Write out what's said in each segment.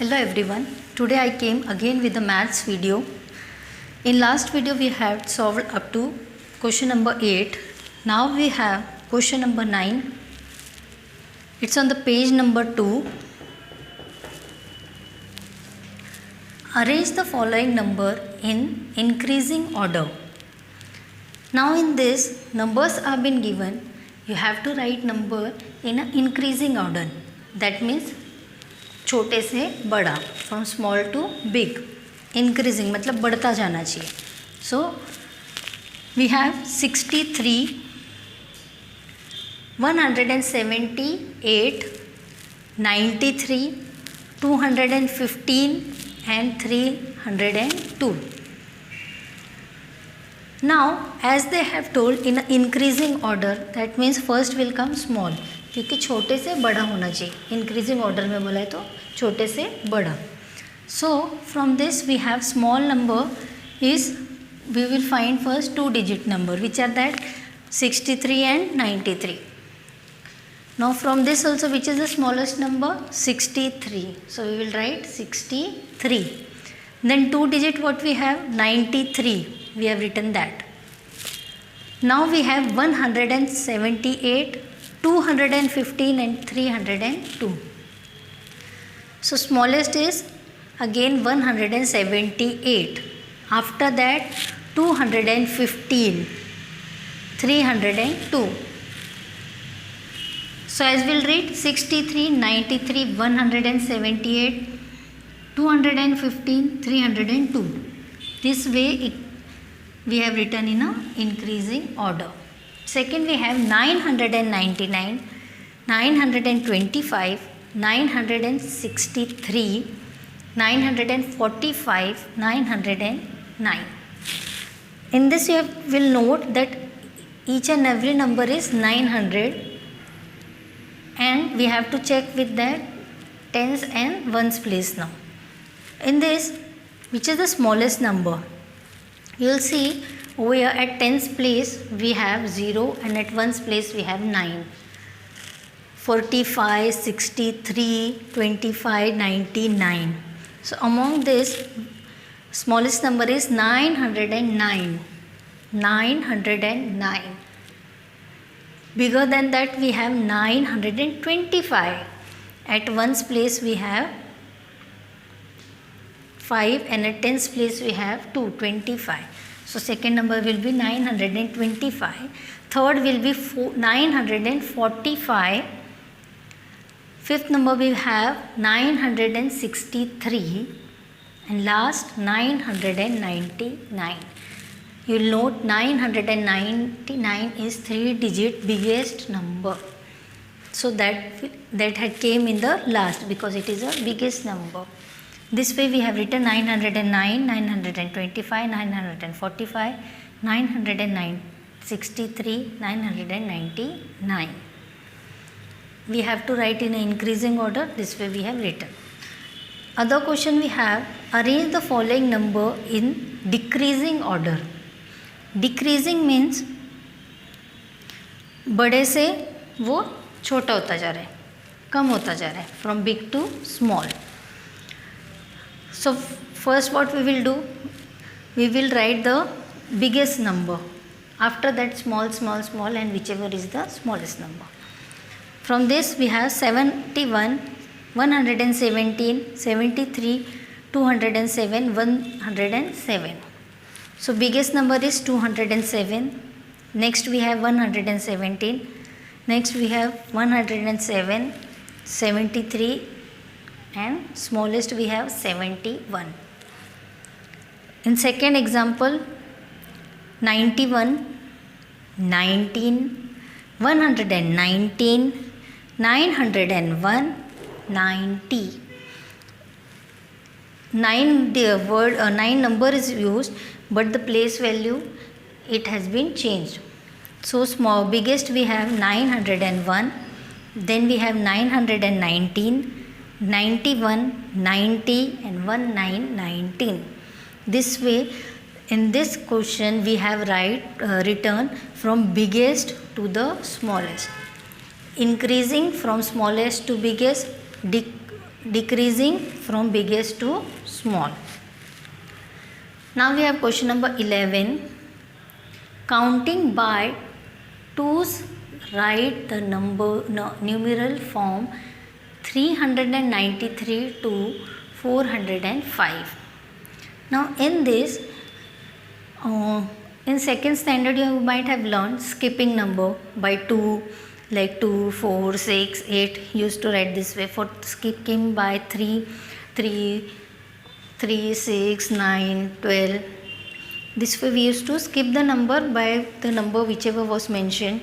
Hello everyone. Today I came again with the maths video. In last video we have solved up to question number 8. Now we have question number 9. It's on the page number 2. Arrange the following number in increasing order. Now in this numbers have been given. You have to write number in an increasing order. That means छोटे से बड़ा, from small to big, increasing मतलब बढ़ता जाना चाहिए. So we have 63, 178, 93, 215 and 302. Now as they have told in increasing order, that means first will come small, क्योंकि छोटे से बड़ा होना चाहिए. इंक्रीजिंग ऑर्डर में बोला है तो छोटे से बड़ा. So from this we have small number is we will find first 2 digit number which are that 63 and 93. Now from this also which is the smallest number? 63. So we will write 63. Then 2 digit what we have? 93. We have written that. Now we have 178, 215 and 302. So smallest is again 178. After that 215, 302. So as we'll read 63, 93, 178, 215, 302. This way we have written in a increasing order. Second we have 999, 925, 963, 945, 909. In this you will note that each and every number is 900 and we have to check with the tens and ones place now. In this, which is the smallest number? You will see over here at tens place we have 0 and at ones place we have 9. 45, 63, 25, 99. So among this smallest number is 909. 909. Bigger than that we have 925. At ones place we have 5 and at tens place we have 225. So second number will be 925. Third will be 945. Fifth number we have 963 and last 999. You will note 999 is 3 digit biggest number. So that had came in the last because it is a biggest number. This way we have written 909, 925, 945, 963, 999. We have to write in an increasing order. This way we have written. Other question we have, arrange the following number in decreasing order. Decreasing means बड़े से वो छोटा होता जा रहा है, कम होता जा रहा है, from big to small. So first what we will do, we will write the biggest number. After that small, small, small and whichever is the smallest number. From this we have 71, 117, 73, 207, 107. So biggest number is 207. Next we have 117. Next we have 107, 73 and smallest we have 71. In second example, 91, 19, 119, 901, 90. 9 number is used, but the place value it has been changed. So small biggest we have 901, then we have 919, 91, 90 and 1919. This way in this question we have written from biggest to the smallest. increasing from smallest to biggest, decreasing from biggest to small. Now we have question number 11. Counting by 2's, write the numeral form 393 to 405. Now in this, in second standard you might have learned skipping number by 2, like 2, 4, 6, 8 used to write this way. For skipping by 3, 6, 9, 12. This way we used to skip the number by the number whichever was mentioned.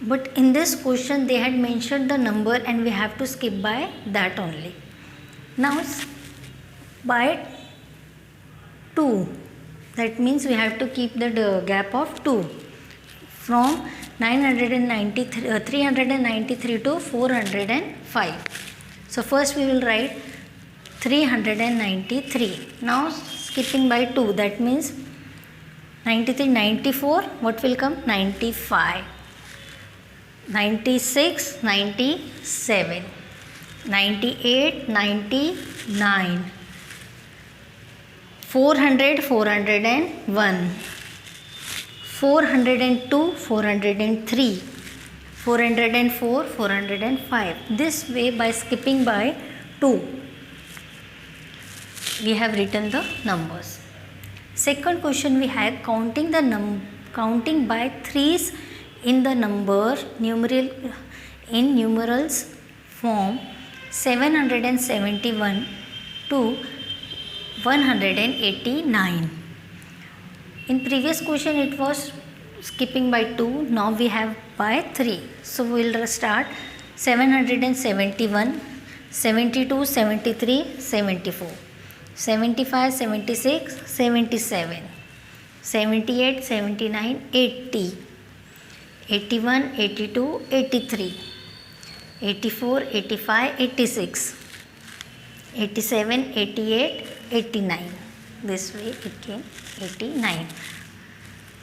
But in this question they had mentioned the number and we have to skip by that only. Now by 2, that means we have to keep the gap of 2 from 393 to 405. So first we will write 393. Now skipping by 2, that means 93, 94, what will come? 95, 96, 97, 98, 99, 400, 401, 402, 403, 404, 405. This way, by skipping by 2, we have written the numbers. Second question we had counting by 3's in the number numerals form 771 to 189. In previous question it was skipping by 2, now we have by 3. So we will start 771, 72, 73, 74, 75, 76, 77, 78, 79, 80, 81, 82, 83, 84, 85, 86, 87, 88, 89. This way it came 89.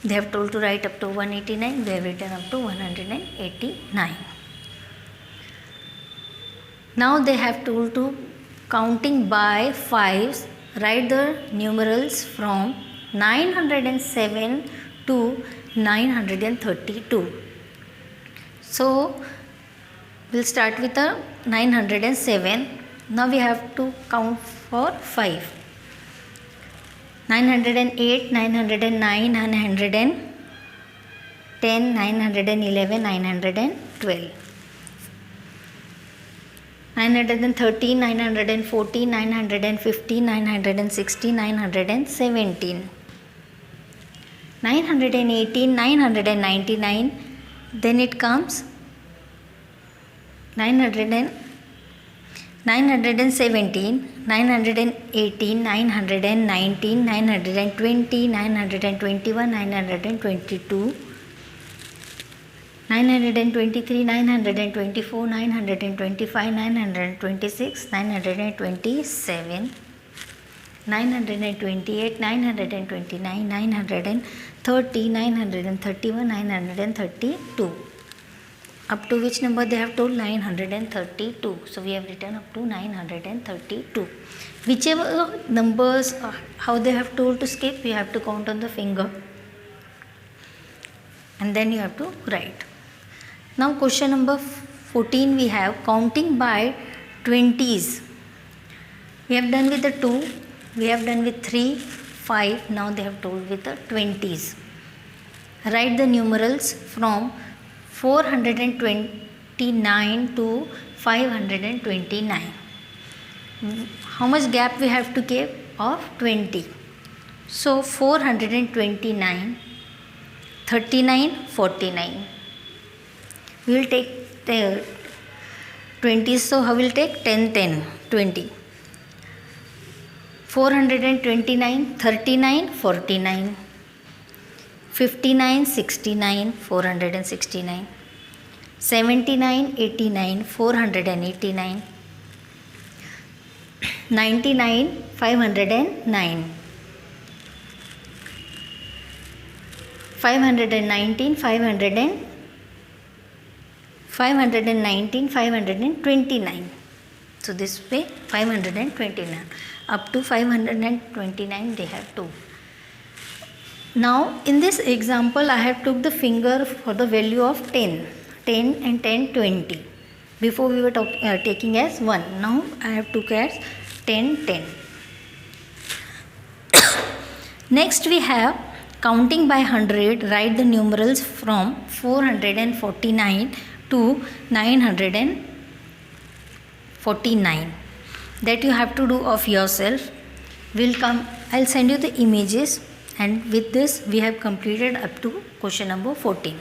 They have told to write up to 189. They have written up to 189. Now they have told to counting by 5's, write the numerals from 907 to 932. So we'll start with the 907. Now we have to count for 5. 908, 909, 910, 911, 912. 913, 914, 915, 916, 917. 918, 999. Then it comes 917, 918, 919, 920, 921, 922, 923, 924, 925, 926, 927, 928, 929, 930, 931, 932. Up to which number they have told? 932. So we have written up to 932. Whichever numbers, how they have told to skip, you have to count on the finger. And then you have to write. Now question number 14 we have counting by 20's. We have done with the 2, we have done with 3, 5. Now they have told with the 20's. Write the numerals from 429 to 529. How much gap we have to give? Of 20. So 429, 39, 49. We will take the 20. So how will take 10, 10, 20. 429, 39, 49. 59, 69, 469, 79, 89, 489, 99, 509, 519, 519, 529, So this way 529. Up to 529 they have 2. Now in this example I have took the finger for the value of 10 and 10, 20. Before we were taking as 1. Now I have took as 10, 10. Next we have counting by 100. Write the numerals from 449 to 949. That you have to do of yourself. I'll send you the images, and with this we have completed up to question number 14.